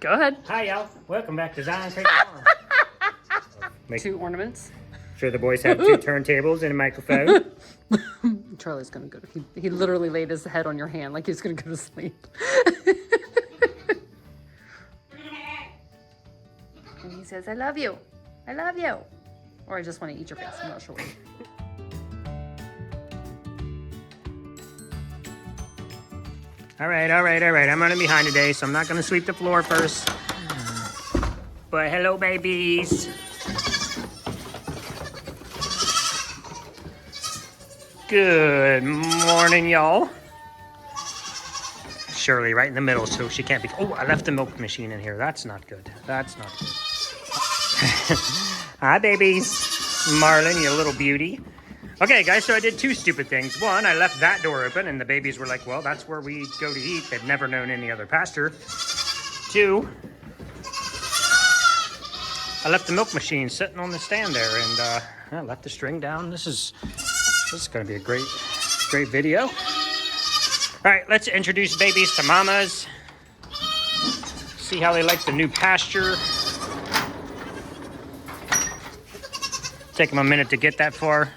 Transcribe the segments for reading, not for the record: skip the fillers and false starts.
Go ahead. Hi, y'all. Welcome back to Zion Creek Farm. Two ornaments. Sure, the boys have two turntables and a microphone. Charlie's gonna go. He literally laid his head on your hand like he's gonna go to sleep. And he says, "I love you. I love you," or "I just want to eat your face." I'm not sure. All right. I'm running behind today, so I'm not going to sweep the floor first. But hello, babies. Good morning, y'all. Shirley right in the middle, so she can't be... Oh, I left the milk machine in here. That's not good. That's not good. Hi, babies. Marlin, you little beauty. Okay, guys, so I did two stupid things. One, I left that door open, and the babies were like, well, that's where we go to eat. They've never known any other pasture. Two, I left the milk machine sitting on the stand there, and I left the string down. This is going to be a great video. All right, let's introduce babies to mamas. See how they like the new pasture. Take them a minute to get that far.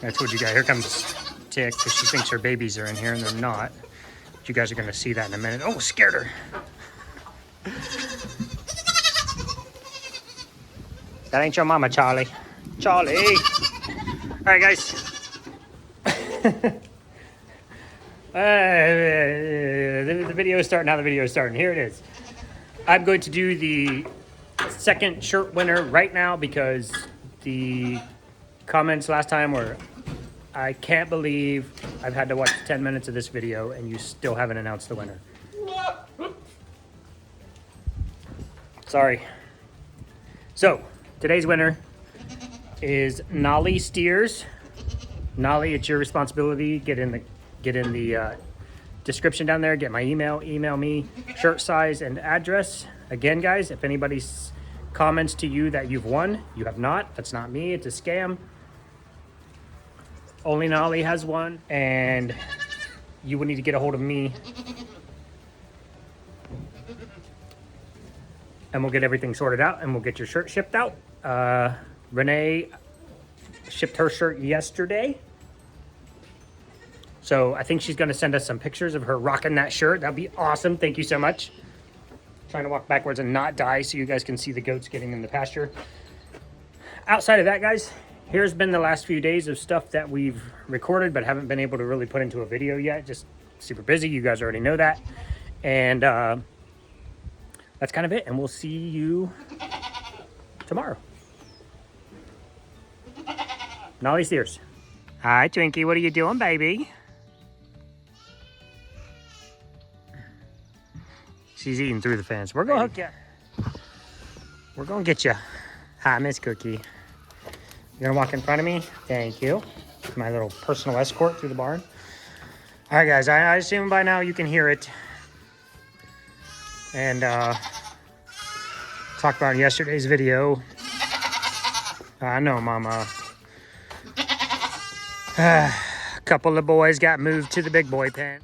I told you guys, here comes Tick, because she thinks her babies are in here, and they're not. But you guys are going to see that in a minute. Oh, scared her. That ain't your mama, Charlie. Charlie. All right, guys. The video is starting. Now the video is starting. Here it is. I'm going to do the second shirt winner right now because the comments last time were, I can't believe I've had to watch 10 minutes of this video and you still haven't announced the winner. Sorry. So, today's winner is Nolly Steers. Nolly, it's your responsibility. Get in the description down there. Get my email me, shirt size and address. Again, guys, if anybody comments to you that you've won, you have not. That's not me. It's a scam. Only Nolly has one, and you would need to get a hold of me. And we'll get everything sorted out, and we'll get your shirt shipped out. Renee shipped her shirt yesterday. So I think she's going to send us some pictures of her rocking that shirt. That'd be awesome. Thank you so much. Trying to walk backwards and not die so you guys can see the goats getting in the pasture. Outside of that, guys, here's been the last few days of stuff that we've recorded but haven't been able to really put into a video yet. Just super busy. You guys already know that. And that's kind of it. And we'll see you tomorrow. Nolly Steers. Hi, Twinkie. What are you doing, baby? She's eating through the fence. We're going to hook you. We're going to get you. Hi, Miss Cookie. You're going to walk in front of me? Thank you. My little personal escort through the barn. All right, guys. I assume by now you can hear it. And talked about yesterday's video. I know, Mama. A couple of boys got moved to the big boy pen.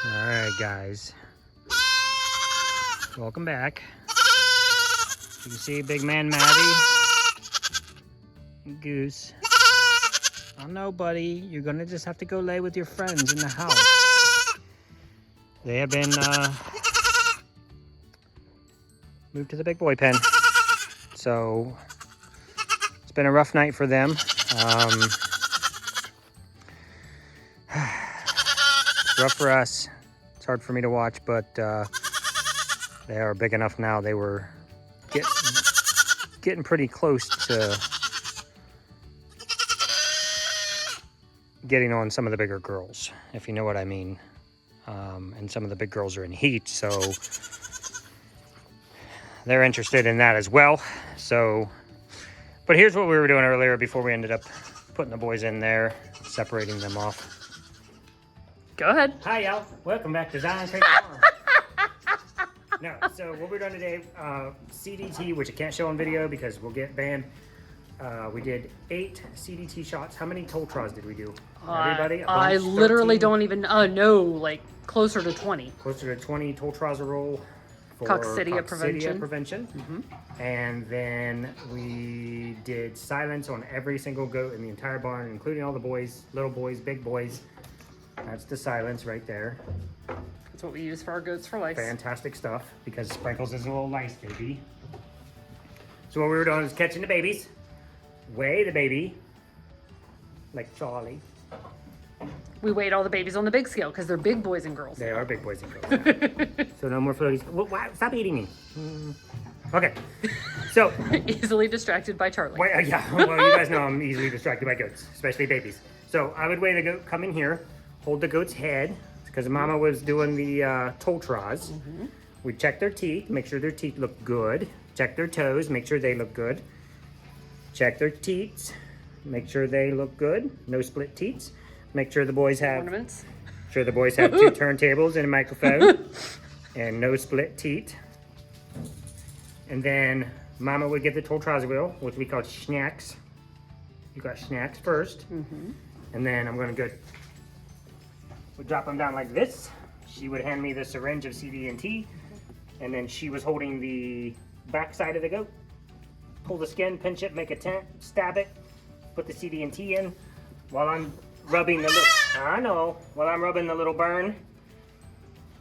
All right, guys. Welcome back. You can see big man Maddie. Goose. Oh no, buddy. You're gonna just have to go lay with your friends in the house. They have been moved to the big boy pen. So it's been a rough night for them. Rough for us. It's hard for me to watch, but they are big enough now. They were getting pretty close to getting on some of the bigger girls, if you know what I mean. And some of the big girls are in heat, so they're interested in that as well. So, but here's what we were doing earlier before we ended up putting the boys in there, separating them off. Go ahead. Hi, y'all. Welcome back to Zion Creek Farm. No, so what we're doing today, CDT, which I can't show on video because we'll get banned. We did 8 CDT shots. How many Toltras did we do? Everybody? I literally don't even know, like closer to 20. Closer to 20 Toltras a roll. for Coccidia prevention. And then we did silence on every single goat in the entire barn, including all the boys, little boys, big boys. That's the silence right there. That's what we use for our goats for lice. Fantastic stuff, because Sprinkles is a little lice baby. So what we were doing is catching the babies, weigh the baby, like Charlie. We weighed all the babies on the big scale because they're big boys and girls. They are big boys and girls. So no more floaties. Stop eating me. Okay, so. Easily distracted by Charlie. Yeah, well, you guys know I'm easily distracted by goats, especially babies. So I would weigh the goat, come in here, hold the goat's head, because Mama was doing the totras. We check their teeth, make sure their teeth look good. Check their toes, make sure they look good. Check their teats, make sure they look good. No split teats. Make sure the boys have ornaments. Sure the boys have 2 turntables and a microphone, and no split teat. And then Mama would get the totras wheel, which we call snacks. You got snacks first, and then I'm gonna go. We drop them down like this. She would hand me the syringe of CD&T, and then she was holding the back side of the goat. Pull the skin, pinch it, make a tent, stab it, put the CD&T in, while I'm rubbing the while I'm rubbing the little burn.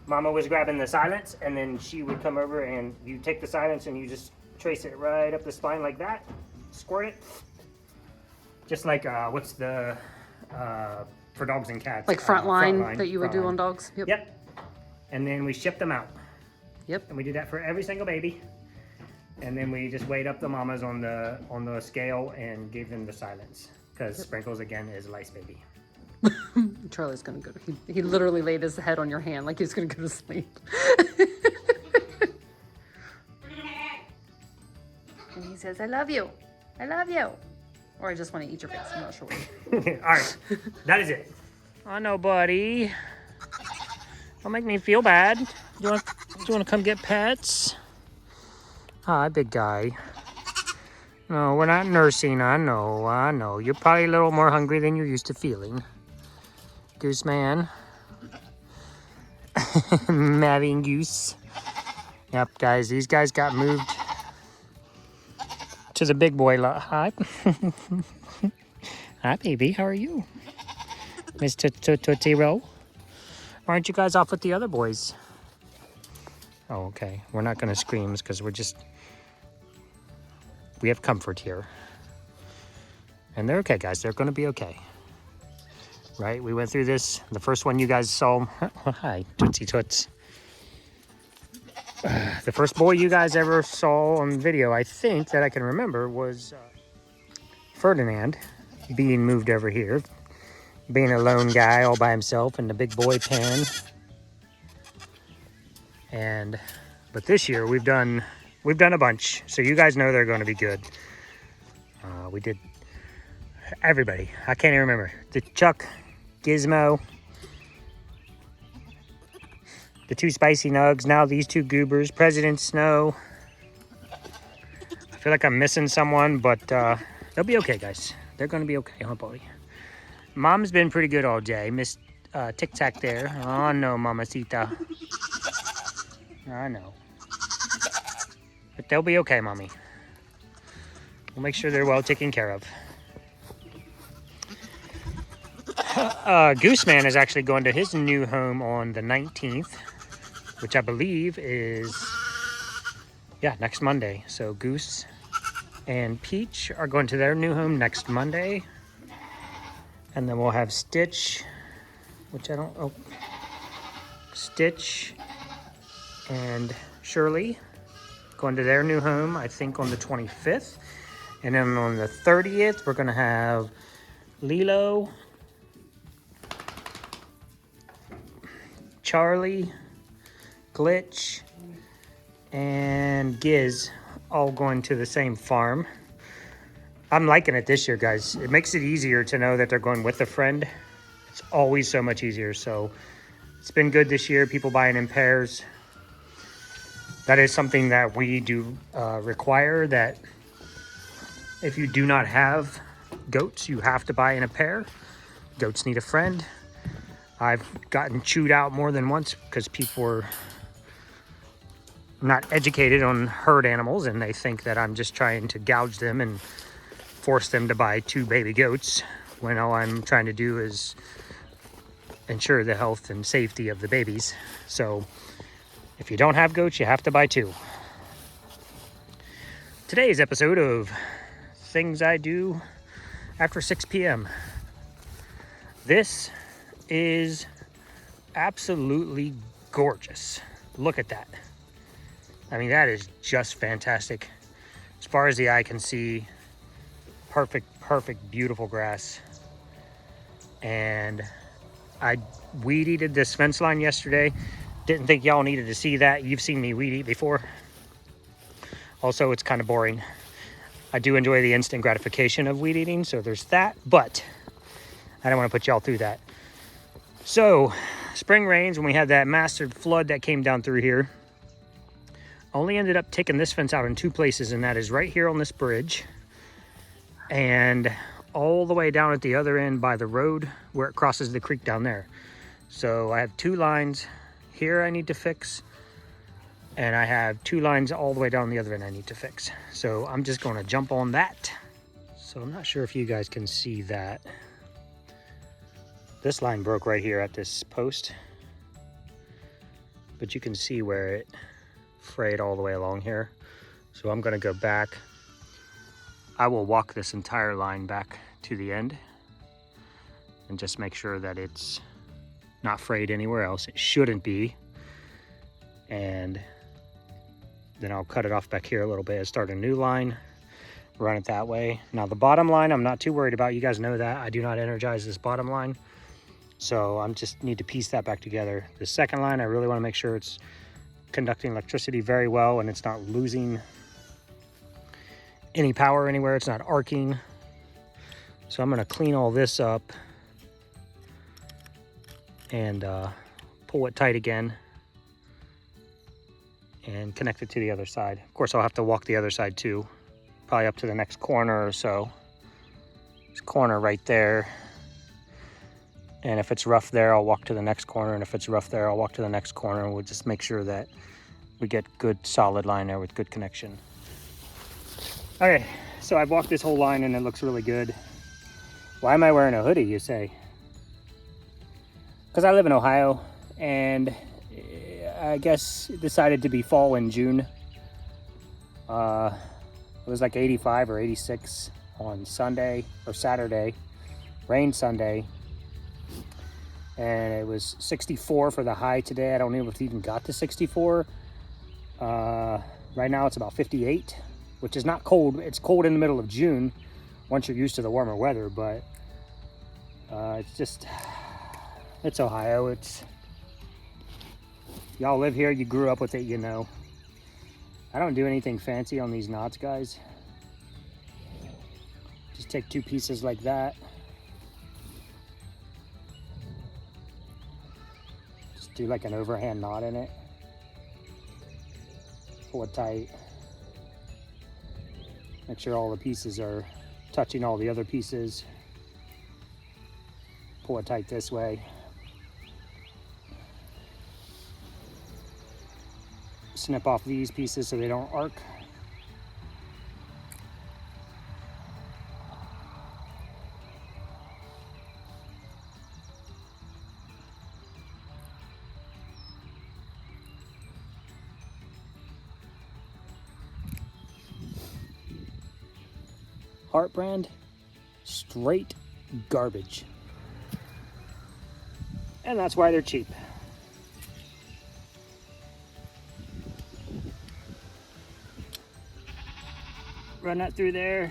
Mama was grabbing the silence, and then she would come over and you take the silence and you just trace it right up the spine like that, squirt it. Just like, what's the, for dogs and cats. Like frontline that you would do on dogs? Yep. And then we ship them out. Yep. And we did that for every single baby. And then we just weighed up the mamas on the scale and gave them the silence. Because Sprinkles, again, is a lice baby. Charlie's gonna go. He literally laid his head on your hand like he's gonna go to sleep. And he says, "I love you. I love you." Or I just want to eat your face. I'm not sure. All right, that is it. I know, buddy. Don't make me feel bad. Do you want to come get pets? Hi, big guy. No, we're not nursing. I know. You're probably a little more hungry than you're used to feeling. Goose man. Maddie and Goose. Yep, guys, these guys got moved to the big boy lot. Hi. Hi, baby. How are you? Miss Tootsie Roll? Why aren't you guys off with the other boys? Oh, okay. We're not going to scream because we have comfort here. And they're okay, guys. They're going to be okay. Right? We went through this. The first one you guys saw. Oh, hi, Tootsie Toots. The first boy you guys ever saw on video, I think, that I can remember was Ferdinand being moved over here. Being a lone guy all by himself in the big boy pen. But this year we've done a bunch, so you guys know they're going to be good. We did everybody. I can't even remember. The Chuck, Gizmo, the 2 spicy nugs, now these 2 goobers, President Snow. I feel like I'm missing someone, but they'll be okay, guys. They're going to be okay, huh, buddy? Mom's been pretty good all day. Miss Tic Tac there. Oh, no, Mamacita. I know. But they'll be okay, Mommy. We'll make sure they're well taken care of. Gooseman is actually going to his new home on the 19th, which I believe is, next Monday. So Goose and Peach are going to their new home next Monday. And then we'll have Stitch, Stitch and Shirley going to their new home, I think on the 25th. And then on the 30th, we're going to have Lilo, Charlie, Glitch, and Giz all going to the same farm. I'm liking it this year, guys. It makes it easier to know that they're going with a friend. It's always so much easier. So it's been good this year, people buying in pairs. That is something that we do require, that if you do not have goats, you have to buy in a pair. Goats need a friend. I've gotten chewed out more than once because people were not educated on herd animals, and they think that I'm just trying to gouge them and force them to buy 2 baby goats, when all I'm trying to do is ensure the health and safety of the babies. So if you don't have goats, you have to buy 2. Today's episode of Things I Do After 6 p.m. This is absolutely gorgeous. Look at that. I mean, that is just fantastic. As far as the eye can see, perfect, beautiful grass. And I weed eated this fence line yesterday. Didn't think y'all needed to see that. You've seen me weed eat before. Also, it's kind of boring. I do enjoy the instant gratification of weed eating, so there's that, but I don't want to put y'all through that. So, spring rains, when we had that massive flood that came down through here, only ended up taking this fence out in 2 places, and that is right here on this bridge, and all the way down at the other end by the road where it crosses the creek down there. So I have 2 lines here I need to fix, and I have 2 lines all the way down the other end I need to fix. So I'm just going to jump on that. So I'm not sure if you guys can see that. This line broke right here at this post, but you can see where it frayed all the way along here. So I'm going to go back. I will walk this entire line back to the end and just make sure that it's not frayed anywhere else. It shouldn't be. And then I'll cut it off back here a little bit and start a new line, run it that way. Now the bottom line, I'm not too worried about. You guys know that I do not energize this bottom line. So I'm just need to piece that back together. The second line, I really want to make sure it's conducting electricity very well and it's not losing any power anywhere. It's not arcing. So I'm going to clean all this up and pull it tight again and connect it to the other side. Of course, I'll have to walk the other side too, probably up to the next corner or so. This corner right there. And if it's rough there, I'll walk to the next corner. And if it's rough there, I'll walk to the next corner. And we'll just make sure that we get good solid line there with good connection. Okay, so I've walked this whole line and it looks really good. Why am I wearing a hoodie, you say? Because I live in Ohio, and I guess it decided to be fall in June. It was like 85 or 86 on Sunday or Saturday. Rained Sunday. And it was 64 for the high today. I don't know if it even got to 64. Right now it's about 58, which is not cold. It's cold in the middle of June once you're used to the warmer weather, but it's Ohio. Y'all live here, you grew up with it, you know. I don't do anything fancy on these knots, guys. Just take 2 pieces like that. Just do like an overhand knot in it. Pull it tight. Make sure all the pieces are touching all the other pieces. Pull it tight this way. Snip off these pieces so they don't arc. Heart brand, straight garbage. And that's why they're cheap. Run that through there,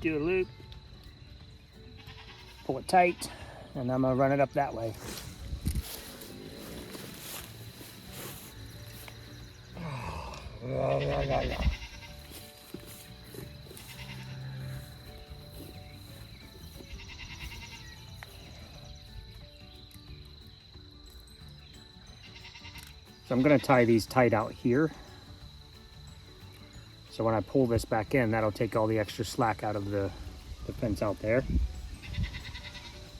do a loop, pull it tight, and I'm gonna run it up that way. So I'm gonna tie these tight out here. So when I pull this back in, that'll take all the extra slack out of the fence out there.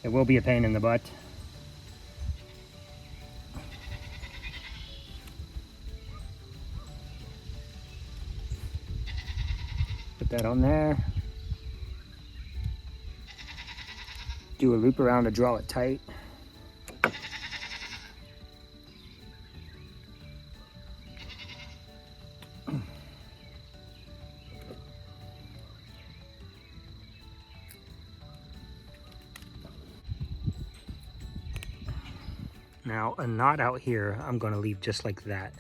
It will be a pain in the butt. Put that on there. Do a loop around to draw it tight. Now a knot out here, I'm gonna leave just like that.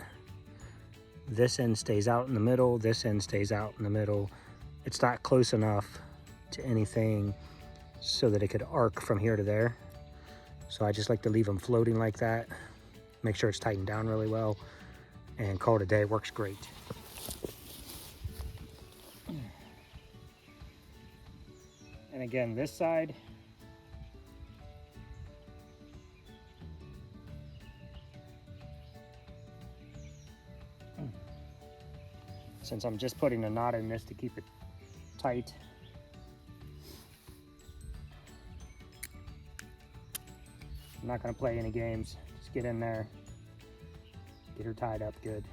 This end stays out in the middle, this end stays out in the middle. It's not close enough to anything so that it could arc from here to there. So I just like to leave them floating like that. Make sure it's tightened down really well and call it a day. Works great. And again, this side, since I'm just putting a knot in this to keep it tight. I'm not gonna play any games. Just get in there, get her tied up good.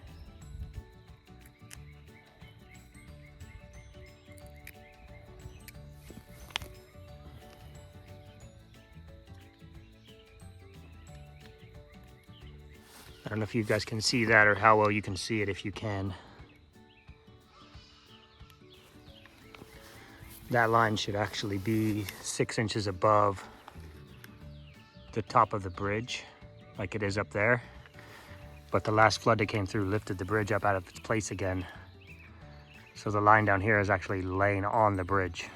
I don't know if you guys can see that or how well you can see it if you can. That line should actually be 6 inches above the top of the bridge, like it is up there. But the last flood that came through lifted the bridge up out of its place again. So the line down here is actually laying on the bridge.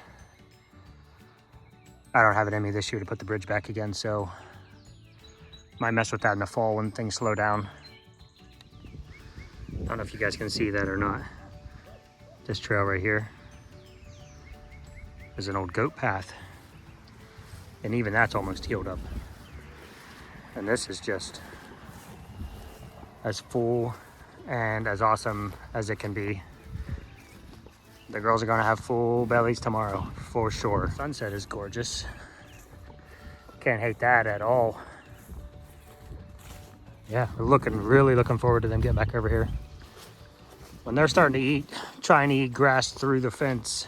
I don't have it in me this year to put the bridge back again, so might mess with that in the fall when things slow down. I don't know if you guys can see that or not. This trail right here is an old goat path, and even that's almost healed up. And this is just as full and as awesome as it can be. The girls are gonna have full bellies tomorrow for sure. Sunset is gorgeous. Can't hate that at all. Yeah, we're really looking forward to them getting back over here. When they're starting to eat, trying to eat grass through the fence,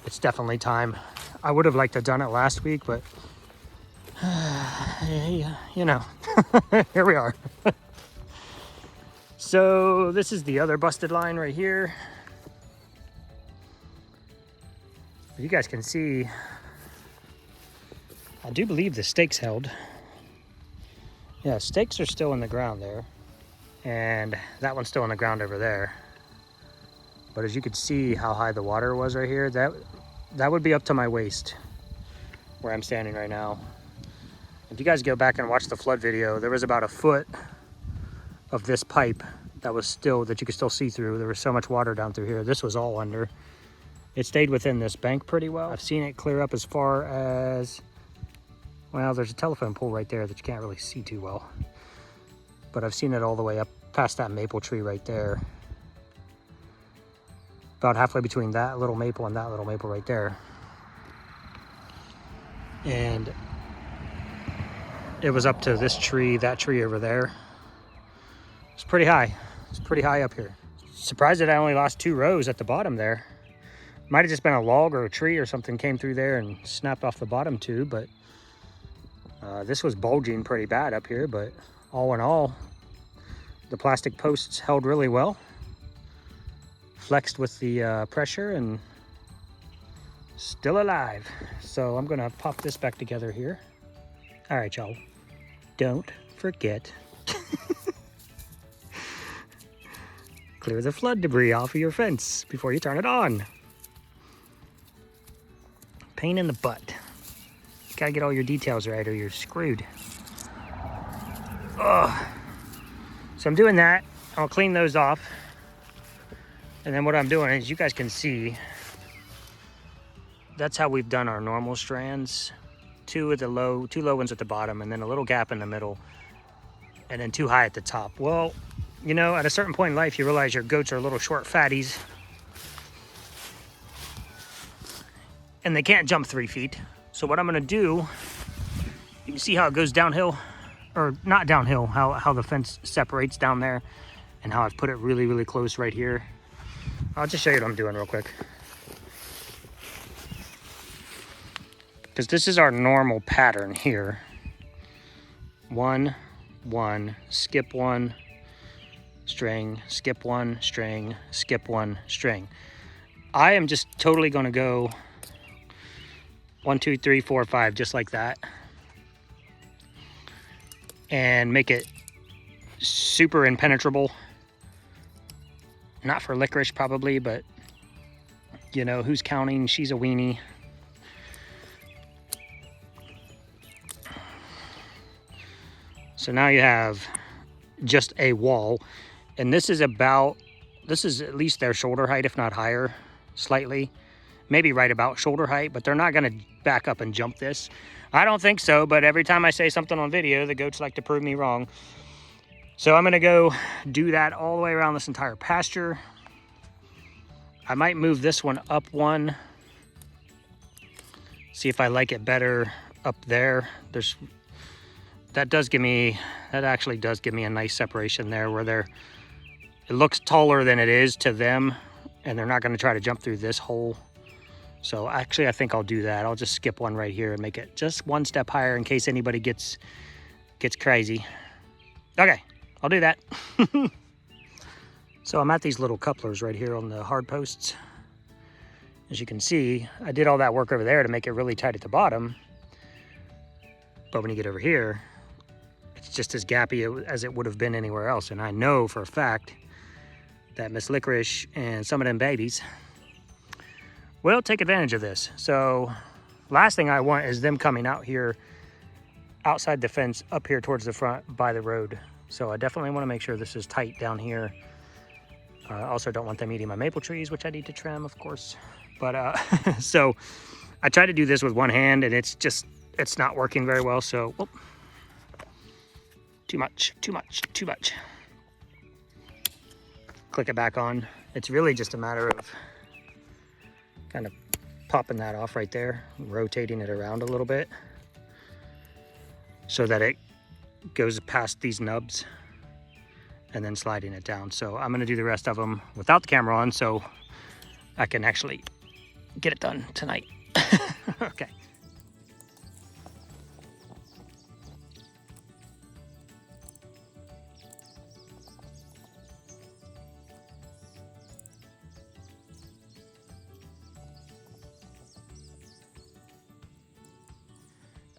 it's definitely time. I would have liked to have done it last week, but you know, here we are. So this is the other busted line right here. You guys can see, I do believe the stakes held. Yeah, stakes are still in the ground there. And that one's still on the ground over there. But as you could see how high the water was right here, that would be up to my waist where I'm standing right now. If you guys go back and watch the flood video, there was about a foot of this pipe that you could still see through. There was so much water down through here. This was all under. It stayed within this bank pretty well. I've seen it clear up as far as, well, there's a telephone pole right there that you can't really see too well. But I've seen it all the way up past that maple tree right there. About halfway between that little maple and that little maple right there. And it was up to this tree, that tree over there. It's pretty high. It's pretty high up here. Surprised that I only lost 2 rows at the bottom there. Might have just been a log or a tree or something came through there and snapped off the bottom 2, but this was bulging pretty bad up here, but all in all, the plastic posts held really well. Flexed with the pressure and still alive. So I'm gonna pop this back together here. All right, y'all, don't forget. Clear the flood debris off of your fence before you turn it on. Pain in the butt. You gotta get all your details right or you're screwed. Ugh. So I'm doing that. I'll clean those off. And then what I'm doing is, you guys can see, that's how we've done our normal strands. 2 low ones at the bottom, and then a little gap in the middle, and then 2 high at the top. Well, you know, at a certain point in life, you realize your goats are little short fatties. And they can't jump 3 feet. So what I'm gonna do, you can see how it goes downhill, or not downhill, how the fence separates down there, and how I've put it really, really close right here. I'll just show you what I'm doing real quick. Because this is our normal pattern here. 1, 1, skip 1, string, skip 1, string, skip 1, string. I am just totally going to go 1, 2, 3, 4, 5, just like that. And make it super impenetrable. Not for licorice probably, but you know, who's counting? She's a weenie. So now you have just a wall, and this is at least their shoulder height, if not higher, slightly. Maybe right about shoulder height, but they're not gonna back up and jump this. I don't think so, but every time I say something on video, the goats like to prove me wrong. So I'm gonna go do that all the way around this entire pasture. I might move this one up one. See if I like it better up there. That actually does give me a nice separation there where it looks taller than it is to them, and they're not gonna try to jump through this hole. So actually, I think I'll do that. I'll just skip one right here and make it just one step higher in case anybody gets crazy. Okay, I'll do that. So I'm at these little couplers right here on the hard posts. As you can see, I did all that work over there to make it really tight at the bottom. But when you get over here, it's just as gappy as it would have been anywhere else. And I know for a fact that Miss Licorice and some of them babies will take advantage of this. So last thing I want is them coming out here outside the fence up here towards the front by the road. So I definitely want to make sure this is tight down here. I also don't want them eating my maple trees, which I need to trim, of course. But so I try to do this with one hand, and it's not working very well. So whoop. Too much. Click it back on. It's really just a matter of kind of popping that off right there, rotating it around a little bit so that it goes past these nubs and then sliding it down. So I'm gonna do the rest of them without the camera on so I can actually get it done tonight. Okay.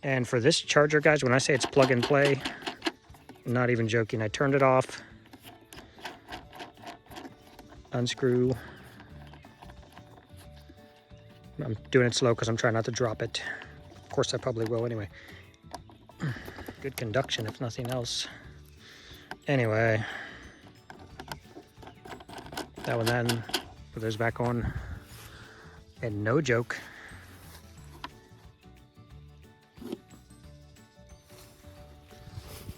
And for this charger, guys, when I say it's plug and play, I'm not even joking. I turned it off, unscrew. I'm doing it slow because I'm trying not to drop it. Of course, I probably will anyway. Good conduction, if nothing else. Anyway, that one then, put those back on. And no joke,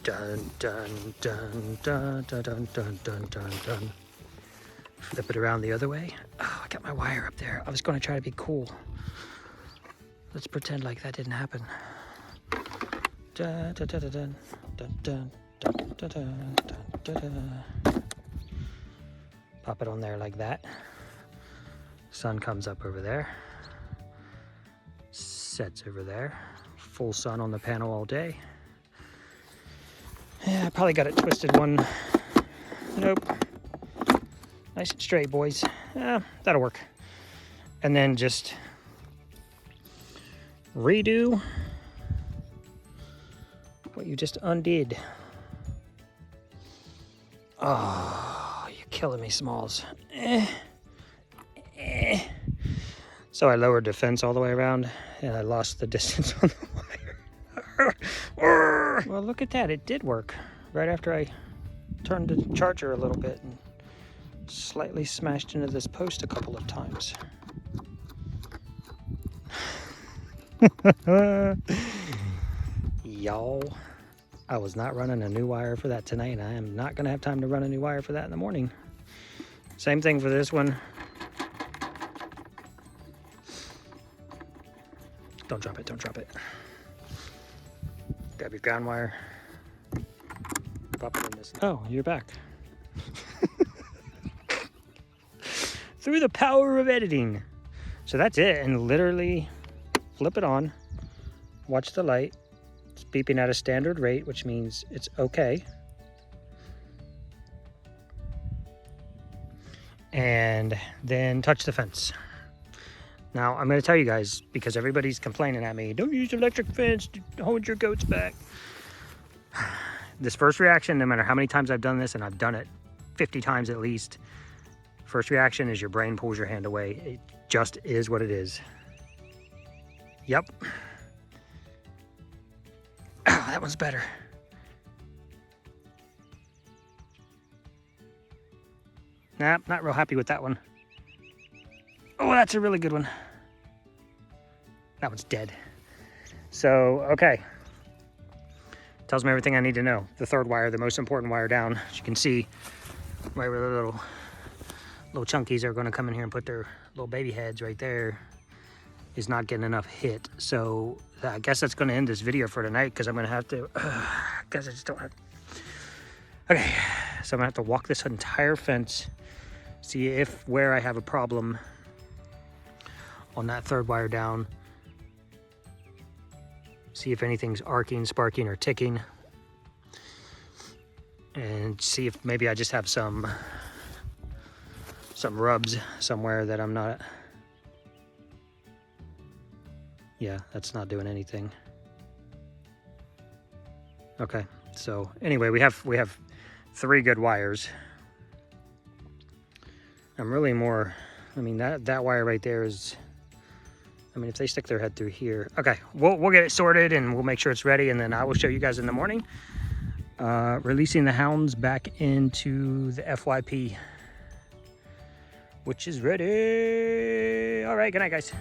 dun dun dun dun dun dun dun dun dun dun. Flip it around the other way. Oh, I got my wire up there. I was going to try to be cool. Let's pretend like that didn't happen. Dun, dun, dun, dun, dun, dun, dun, dun, dun, dun, dun. Pop it on there like that. Sun comes up over there. Sets over there. Full sun on the panel all day. Yeah, I probably got it twisted one. Nope. Nice and straight, boys. Yeah, that'll work. And then just redo what you just undid. Oh, you're killing me, Smalls. So I lowered the fence all the way around, and I lost the distance on the wire. Well, look at that. It did work. Right after I turned the charger a little bit and slightly smashed into this post a couple of times. Y'all, I was not running a new wire for that tonight. I am not going to have time to run a new wire for that in the morning. Same thing for this one. Don't drop it, don't drop it. Grab your ground wire. Pop it in this. Oh, you're back. through the power of editing. So that's it, and literally flip it on, watch the light. It's beeping at a standard rate, which means it's okay. And then touch the fence. Now, I'm going to tell you guys, because everybody's complaining at me, don't use electric fence to hold your goats back. This first reaction, no matter how many times I've done this, and I've done it 50 times at least, first reaction is your brain pulls your hand away. It just is what it is. Yep. Oh, that one's better. Nah, not real happy with that one. Oh, that's a really good one. That one's dead. So, okay. Tells me everything I need to know. The third wire, the most important wire down. As you can see, right where the little chunkies are going to come in here and put their little baby heads right there, is not getting enough hit. So I guess that's going to end this video for tonight, because I'm going to have to, guys, I just don't have. Okay, so I'm going to have to walk this entire fence, see if where I have a problem on that third wire down, see if anything's arcing, sparking, or ticking, and see if maybe I just have some rubs somewhere that I'm not. Yeah, that's not doing anything. Okay, so anyway, we have 3 good wires. I'm really more, I mean, that wire right there is, I mean, if they stick their head through here. Okay, we'll get it sorted and we'll make sure it's ready, and then I will show you guys in the morning. Releasing the hounds back into the FYP, which is ready. All right, good night, guys.